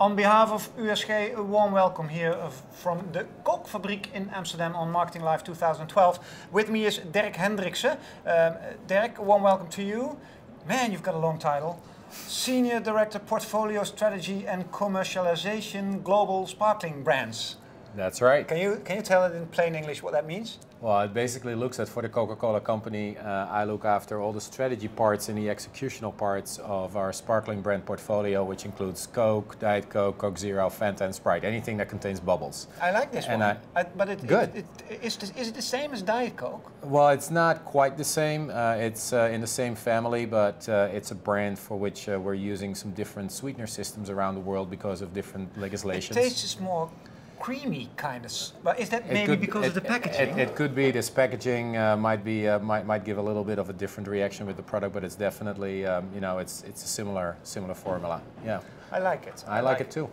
On behalf of USG, a warm welcome here from the Coke Fabriek in Amsterdam on Marketing Live 2012. With me is Derk Hendriksen. Derk, a warm welcome to you. Man, you've got a long title. Senior Director, Portfolio Strategy and Commercialization, Global Sparkling Brands. That's right. Can you tell it in plain English what that means? Well, it basically looks at, for the Coca Cola company, I look after all the strategy parts and the executional parts of our sparkling brand portfolio, which includes Coke, Diet Coke, Coke Zero, Fanta and Sprite, anything that contains bubbles. I like this and one. Good. Is it the same as Diet Coke? Well, it's not quite the same. It's in the same family, but it's a brand for which we're using some different sweetener systems around the world because of different legislations. It tastes more creamy kind of, but is that maybe because of the packaging? It could be. This packaging might give a little bit of a different reaction with the product, but it's definitely you know, it's a similar formula. Yeah. I like it. I like it too.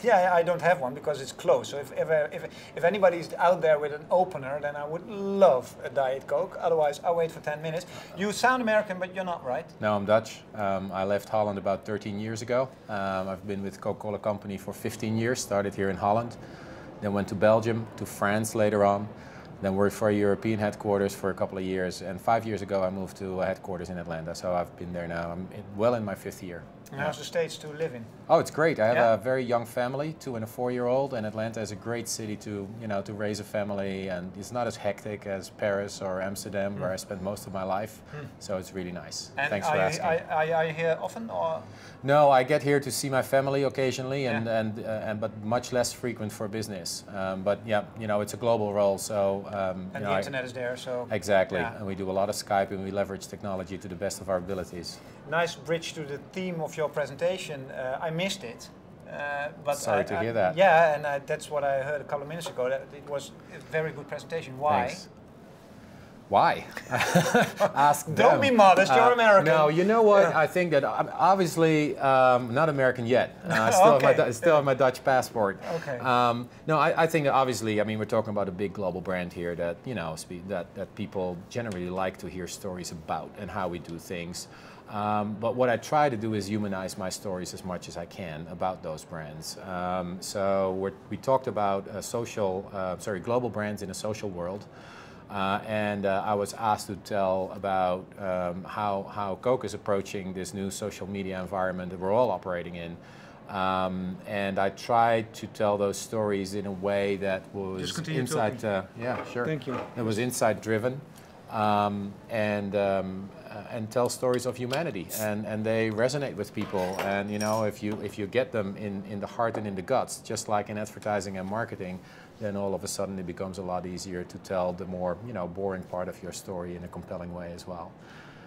Yeah, I don't have one because it's closed. So if anybody's out there with an opener, then I would love a Diet Coke. Otherwise, I'll wait for 10 minutes. You sound American, but you're not, right? No, I'm Dutch. I left Holland about 13 years ago. I've been with Coca Cola company for 15 years. Started here in Holland, then went to Belgium, to France later on. Then worked for a European headquarters for a couple of years, and 5 years ago I moved to a headquarters in Atlanta. So I've been there now. I'm well in my 5th year. And how's the States to live in? Oh, it's great. I have a very young family, 2- and 4-year-old, and Atlanta is a great city to, you know, to raise a family, and it's not as hectic as Paris or Amsterdam, where I spent most of my life. So it's really nice. And thanks for asking. Are you here often, or? No, I get here to see my family occasionally, but much less frequent for business. But yeah, you know, it's a global role, so. And the internet is there, so. Exactly, and we do a lot of Skype, and we leverage technology to the best of our abilities. Nice bridge to the theme of your presentation. I missed it. But sorry to hear that. Yeah, and that's what I heard a couple of minutes ago. That it was a very good presentation. Why? Thanks. Why? Ask them. Don't be modest, you're American. No, you know what? I think that I'm obviously not American yet. I still have my Dutch passport. Okay. No, I think that obviously, I mean, we're talking about a big global brand here that, you know, that people generally like to hear stories about and how we do things. But what I try to do is humanize my stories as much as I can about those brands. So we talked about global brands in a social world. And I was asked to tell about how Coke is approaching this new social media environment that we're all operating in. And I tried to tell those stories in a way that was insight. Yeah, sure. Thank you. It was insight driven, and tell stories of humanity, and they resonate with people. And you know, if you get them in the heart and in the guts, just like in advertising and marketing, then all of a sudden it becomes a lot easier to tell the more, you know, boring part of your story in a compelling way as well.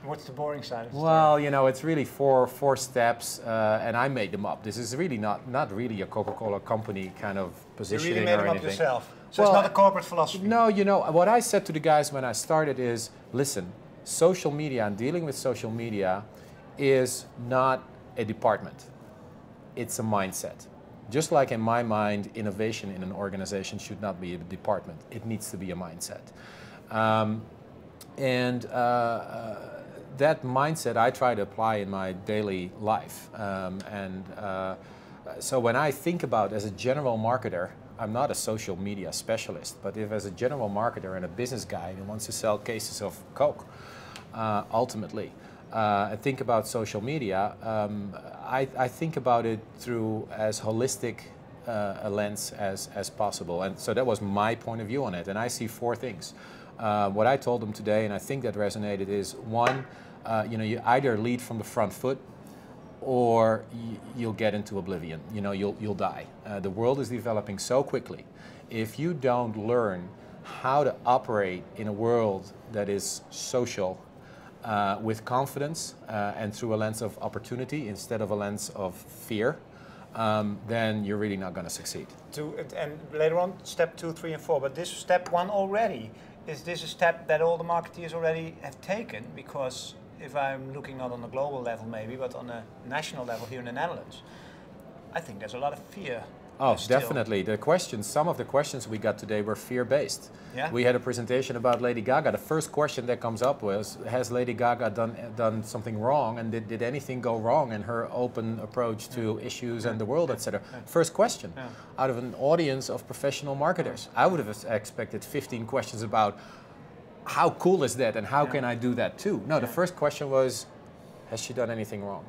What's the boring side of the story? Well, you know, it's really four steps, and I made them up. This is really not really a Coca Cola company kind of positioning. You really made them up yourself. So well, it's not a corporate philosophy. No, you know, what I said to the guys when I started is, listen, social media and dealing with social media is not a department. It's a mindset. Just like in my mind, innovation in an organization should not be a department. It needs to be a mindset. That mindset I try to apply in my daily life. So when I think about, as a general marketer, I'm not a social media specialist, but if as a general marketer and a business guy who wants to sell cases of Coke, ultimately, I think about social media, I think about it through as holistic a lens as possible. And so that was my point of view on it. And I see 4 things. What I told them today, and I think that resonated, is 1, you know, you either lead from the front foot, or you'll get into oblivion. You know, you'll die. The world is developing so quickly. If you don't learn how to operate in a world that is social, with confidence and through a lens of opportunity instead of a lens of fear, then you're really not going to succeed. And later on, step 2, 3, and 4. But this step 1 already, is this a step that all the marketeers already have taken? Because if I'm looking not on a global level maybe, but on a national level here in the Netherlands, I think there's a lot of fear Oh, definitely. The questions, some of the questions we got today were fear-based. Yeah? We had a presentation about Lady Gaga. The first question that comes up was, has Lady Gaga done something wrong, and did anything go wrong in her open approach to issues and the world, etc.? First question, out of an audience of professional marketers. I would have expected 15 questions about how cool is that and how can I do that too? No, the first question was, has she done anything wrong?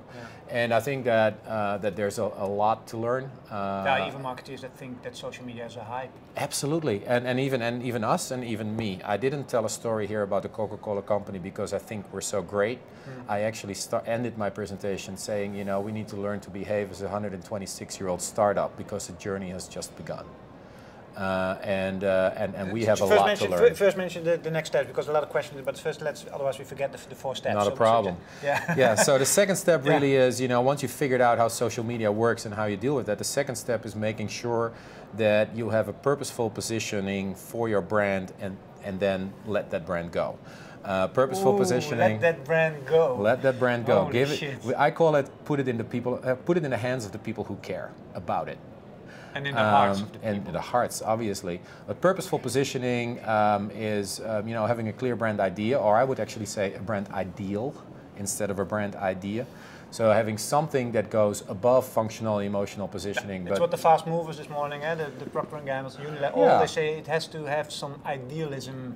And I think that that there's a lot to learn. There are even marketers that think that social media is a hype. Absolutely, and even us and even me. I didn't tell a story here about the Coca Cola company because I think we're so great. I actually ended my presentation saying, you know, we need to learn to behave as a 126-year-old startup because the journey has just begun. And we have a lot to learn. First mention the next steps, because a lot of questions, but first otherwise we forget the 4 steps. Not a problem. Yeah, so the second step really is, you know, once you've figured out how social media works and how you deal with that, the second step is making sure that you have a purposeful positioning for your brand and then let that brand go. Purposeful positioning. Let that brand go. Let that brand go. Holy shit. I call it put it in the hands of the people who care about it. And in the hearts of the people. And in the hearts, obviously. But purposeful positioning is, you know, having a clear brand idea, or I would actually say a brand ideal instead of a brand idea. So having something that goes above functional, emotional positioning. It's what the fast movers this morning, the Procter & Gamble, Unilever, all they say it has to have some idealism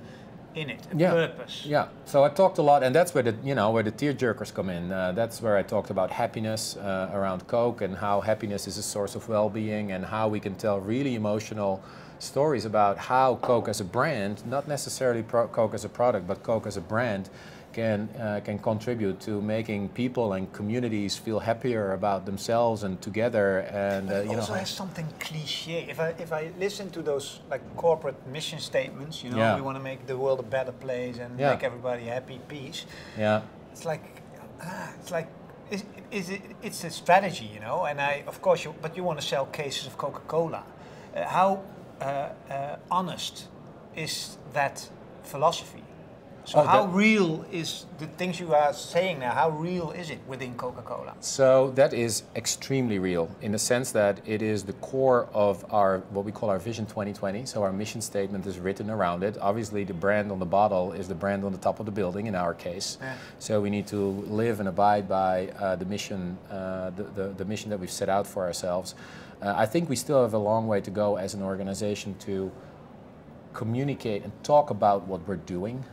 in it, a purpose. Yeah, so I talked a lot, and that's where the tearjerkers come in. That's where I talked about happiness around Coke and how happiness is a source of well-being and how we can tell really emotional stories about how Coke as a brand, not necessarily Coke as a product, but Coke as a brand, can contribute to making people and communities feel happier about themselves and together. And it also has something cliche. If I listen to those like corporate mission statements, you know, we want to make the world a better place and make everybody happy, peace. Yeah, it's like it's a strategy, you know. And of course, but you want to sell cases of Coca Cola. How honest is that philosophy? So how real is the things you are saying now? How real is it within Coca Cola? So that is extremely real in the sense that it is the core of our what we call our Vision 2020. So our mission statement is written around it. Obviously, the brand on the bottle is the brand on the top of the building in our case. So we need to live and abide by the mission, the mission that we've set out for ourselves. I think we still have a long way to go as an organization to communicate and talk about what we're doing.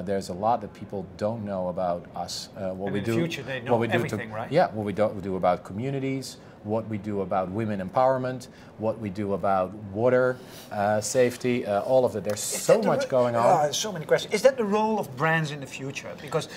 There's a lot that people don't know about us. What we do. In the future, they know everything, right? Yeah, what we do about communities, what we do about women empowerment, what we do about water safety, all of that. There's so much going on. So many questions. Is that the role of brands in the future? Because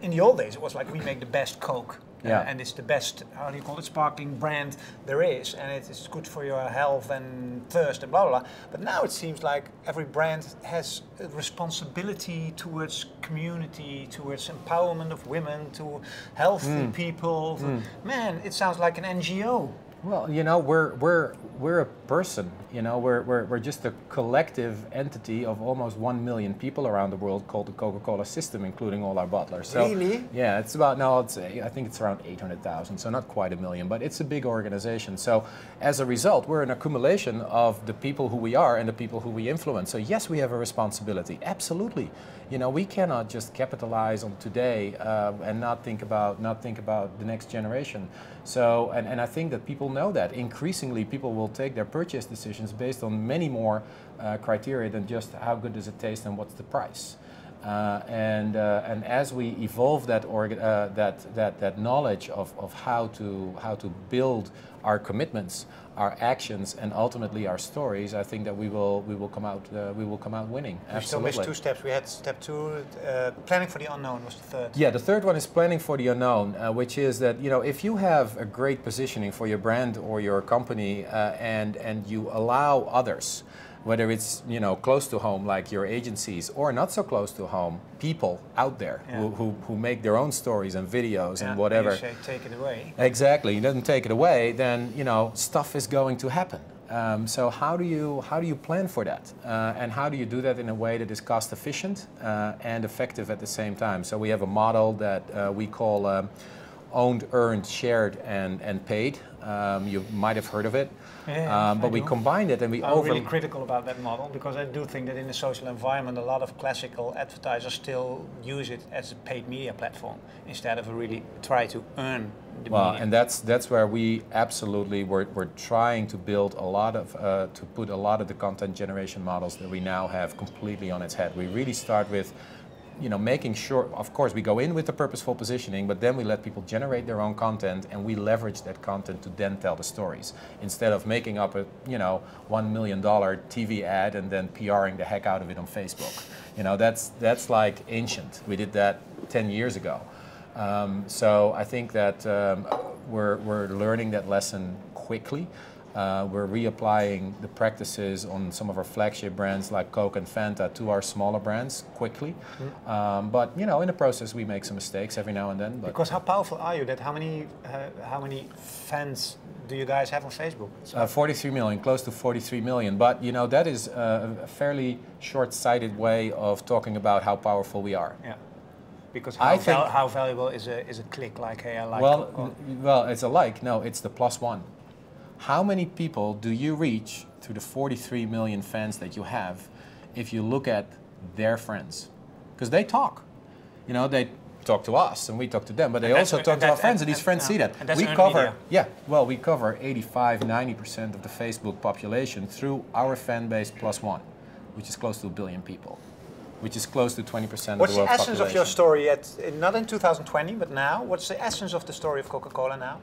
in the old days, it was like we make the best Coke. And it's the best, how do you call it, sparkling brand there is, and it is good for your health and thirst and blah, blah, blah. But now it seems like every brand has a responsibility towards community, towards empowerment of women, to healthy people. Man, it sounds like an NGO. Well, you know, we're a person. You know, we're just a collective entity of almost 1 million people around the world called the Coca Cola system, including all our bottlers. So, really? Yeah, it's about I think it's around 800,000, so not quite 1 million, but it's a big organization. So, as a result, we're an accumulation of the people who we are and the people who we influence. So, yes, we have a responsibility. Absolutely. You know, we cannot just capitalize on today and not think about the next generation. So, and I think that people know that. Increasingly, people will take their purchase decisions based on many more criteria than just how good does it taste and what's the price. And as we evolve that knowledge of how to build our commitments, our actions, and ultimately our stories, I think that we will come out winning. We still missed 2 steps. We had step 2, planning for the unknown was the third. Yeah, the third one is planning for the unknown, which is that, you know, if you have a great positioning for your brand or your company, and you allow others, whether it's, you know, close to home like your agencies or not so close to home, people out there who make their own stories and videos and whatever. You say take it away. Exactly, you don't take it away, then, you know, stuff is going to happen. So how do you plan for that? And how do you do that in a way that is cost efficient and effective at the same time? So we have a model that we call owned, earned, shared, and paid. You might have heard of it. Yeah, but we combined it and we I'm really critical about that model because I do think that in the social environment a lot of classical advertisers still use it as a paid media platform instead of really try to earn the media. And that's where we absolutely we're trying to build a lot of to put a lot of the content generation models that we now have completely on its head. We really start with making sure, of course, we go in with the purposeful positioning, but then we let people generate their own content and we leverage that content to then tell the stories. Instead of making up a, $1 million TV ad and then PRing the heck out of it on Facebook. That's like ancient. We did that 10 years ago. So I think that we're learning that lesson quickly. We're reapplying the practices on some of our flagship brands like Coke and Fanta to our smaller brands quickly. But in the process we make some mistakes every now and then. But because how powerful are you? That how many fans do you guys have on Facebook? 43 million, close to 43 million. But that is a fairly short-sighted way of talking about how powerful we are. Yeah. Because how valuable is a click like, hey, I like Coca-Cola? Well, it's a like. No, it's the +1. How many people do you reach through the 43 million fans that you have if you look at their friends? Because they talk. They talk to us and we talk to them, but they also talk to our friends and these friends see that. And that's we cover, we cover 85-90% of the Facebook population through our fan base +1, which is close to 1 billion people, which is close to 20% of the world's population. What's the essence of your story, not in 2020, but now? What's the essence of the story of Coca Cola now?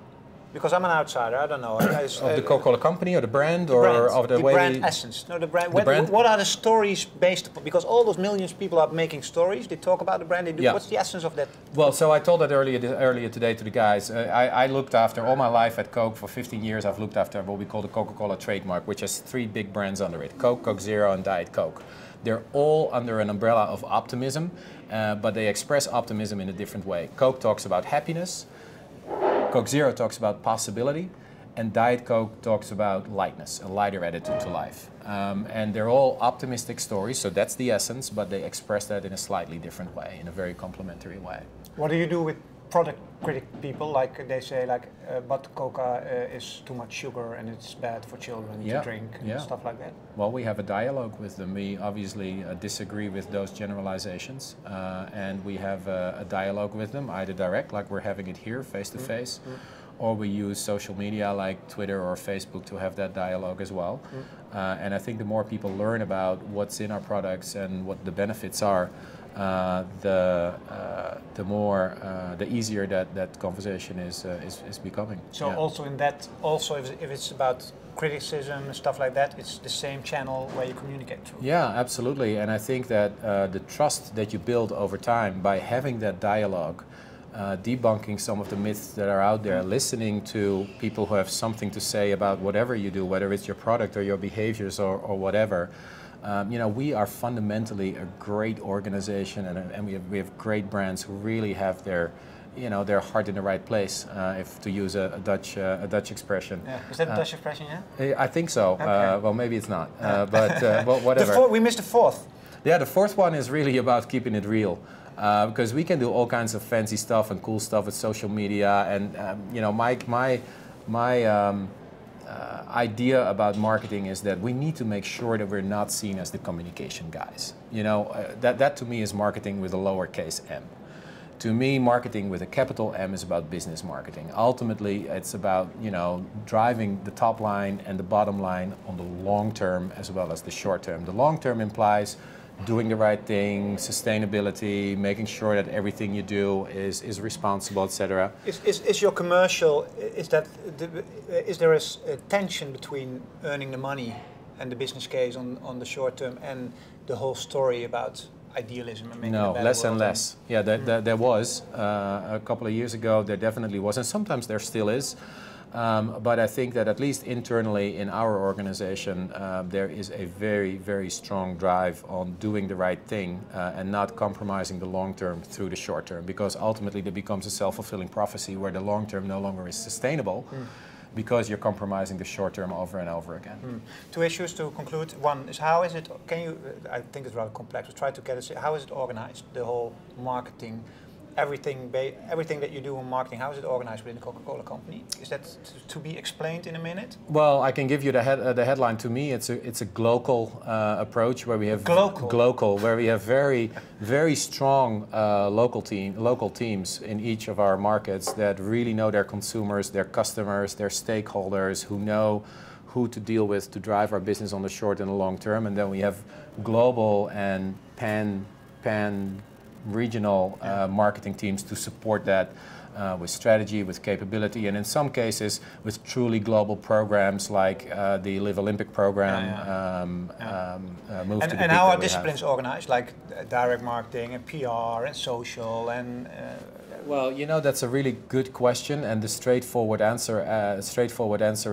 Because I'm an outsider, I don't know. Of the Coca Cola company or the brand of the way brand essence. No, the brand. What are the stories based upon? Because all those millions of people are making stories. They talk about the brand. They do. Yeah. What's the essence of that? Well, so I told that earlier today to the guys. I looked after all my life at Coke for 15 years. I've looked after what we call the Coca Cola trademark, which has 3 big brands under it: Coke, Coke Zero, and Diet Coke. They're all under an umbrella of optimism, but they express optimism in a different way. Coke talks about happiness. Coke Zero talks about possibility, and Diet Coke talks about lightness, a lighter attitude to life. And they're all optimistic stories, so that's the essence, but they express that in a slightly different way, in a very complementary way. What do you do with product critic people? Like they say, but Coca is too much sugar and it's bad for children to drink and stuff like that? Well, we have a dialogue with them. We obviously disagree with those generalizations, and we have a dialogue with them, either direct, like we're having it here, face-to-face, or we use social media like Twitter or Facebook to have that dialogue as well. And I think the more people learn about what's in our products and what the benefits are, the easier that conversation is becoming. So also in that, if it's about criticism and stuff like that, it's the same channel where you communicate through. Yeah, absolutely. And I think that the trust that you build over time by having that dialogue, debunking some of the myths that are out there, listening to people who have something to say about whatever you do, whether it's your product or your behaviors or whatever. We are fundamentally a great organization, and we have great brands who really have their heart in the right place. If to use a Dutch expression. Yeah. Is that a Dutch expression? Yeah. I think so. Okay. Well, maybe it's not. But whatever. We missed the fourth. Yeah, the fourth one is really about keeping it real. Because we can do all kinds of fancy stuff and cool stuff with social media, and my idea about marketing is that we need to make sure that we're not seen as the communication guys. That to me is marketing with a lowercase m. To me, marketing with a capital M is about business marketing. Ultimately, it's about driving the top line and the bottom line on the long term as well as the short term. The long term implies doing the right thing, sustainability, making sure that everything you do is responsible, etc. Is your commercial, is there a tension between earning the money and the business case on the short term and the whole story about idealism and making a better less world? and less. Yeah, there was a couple of years ago. There definitely was, and sometimes there still is. But I think that at least internally in our organization, there is a very, very strong drive on doing the right thing and not compromising the long term through the short term, because ultimately there becomes a self-fulfilling prophecy where the long term no longer is sustainable because you're compromising the short term over and over again. 2 issues to conclude. One is how is it, I think it's rather complex, we'll try to get it, how is it organized, the whole marketing everything that you do in marketing, how is it organized within the Coca Cola company? Is that to be explained in a minute? Well, I can give you the headline. To me, it's a global approach where we have where we have very strong local teams in each of our markets that really know their consumers, their customers, their stakeholders, who know who to deal with to drive our business on the short and the long term. And then we have global and pan regional marketing teams to support that with strategy, with capability, and in some cases with truly global programs like the Live Olympic program. And how are disciplines organized, like direct marketing and PR and social and? Well, you know, that's a really good question, and the straightforward answer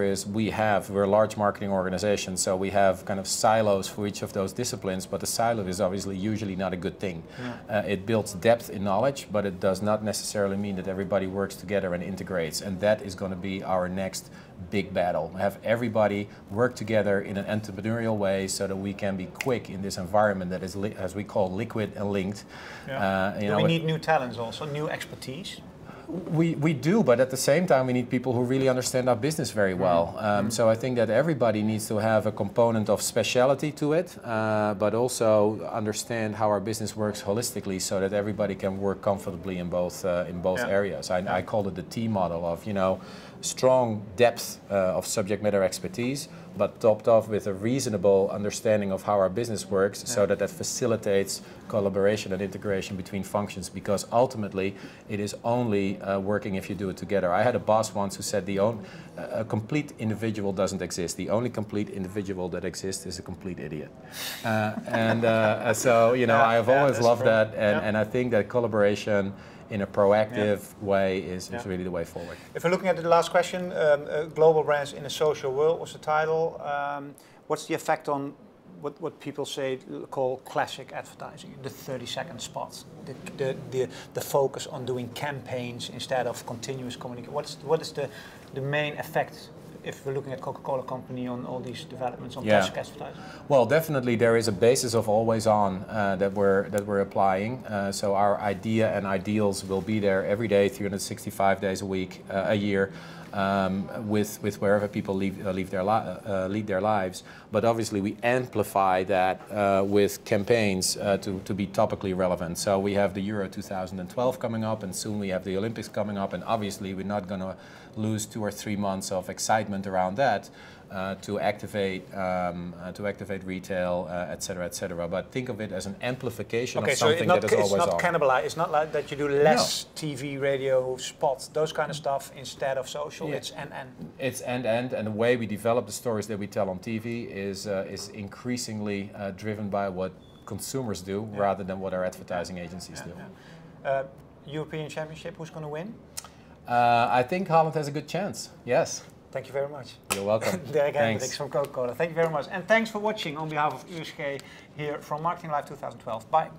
is we're a large marketing organization, so we have kind of silos for each of those disciplines, but the silo is obviously usually not a good thing. It builds depth in knowledge, but it does not necessarily mean that everybody works together and integrates, and that is going to be our next big battle. Have everybody work together in an entrepreneurial way so that we can be quick in this environment that is, as we call, liquid and linked. Do we need new talents also, new expertise? We do, but at the same time we need people who really understand our business very well. So I think that everybody needs to have a component of speciality to it, but also understand how our business works holistically so that everybody can work comfortably in both areas. I call it the T model of, you know, strong depth of subject matter expertise, but topped off with a reasonable understanding of how our business works, so that facilitates collaboration and integration between functions, because ultimately it is only working if you do it together. I had a boss once who said a complete individual doesn't exist. The only complete individual that exists is a complete idiot. So, you know, I have always loved that, and I think that collaboration in a proactive way is really the way forward. If we're looking at the last question, global brands in a social world was the title. What's the effect on what people call classic advertising, the 30-second spot, the focus on doing campaigns instead of continuous communication? What is the main effect, if we're looking at Coca Cola company, on all these developments on classic advertising? Well, definitely there is a basis of always on that we're applying. So our idea and ideals will be there every day, 365 days a year. With wherever people lead their lives, but obviously we amplify that with campaigns to be topically relevant. So we have the Euro 2012 coming up, and soon we have the Olympics coming up, and obviously we're not going to lose 2 or 3 months of excitement around that to activate retail, etc., etc. But think of it as an amplification of something that is always on. It's not cannibalized. It's not like that you do less TV, radio spots, those kind of stuff instead of social. It's end-end. It's end-end, and the way we develop the stories that we tell on TV is increasingly driven by what consumers do rather than what our advertising agencies do. European Championship, who's going to win? I think Holland has a good chance. Yes. Thank you very much. You're welcome. Derk Hendriksen from Coca Cola. Thank you very much. And thanks for watching on behalf of USG here from Marketing Live 2012. Bye.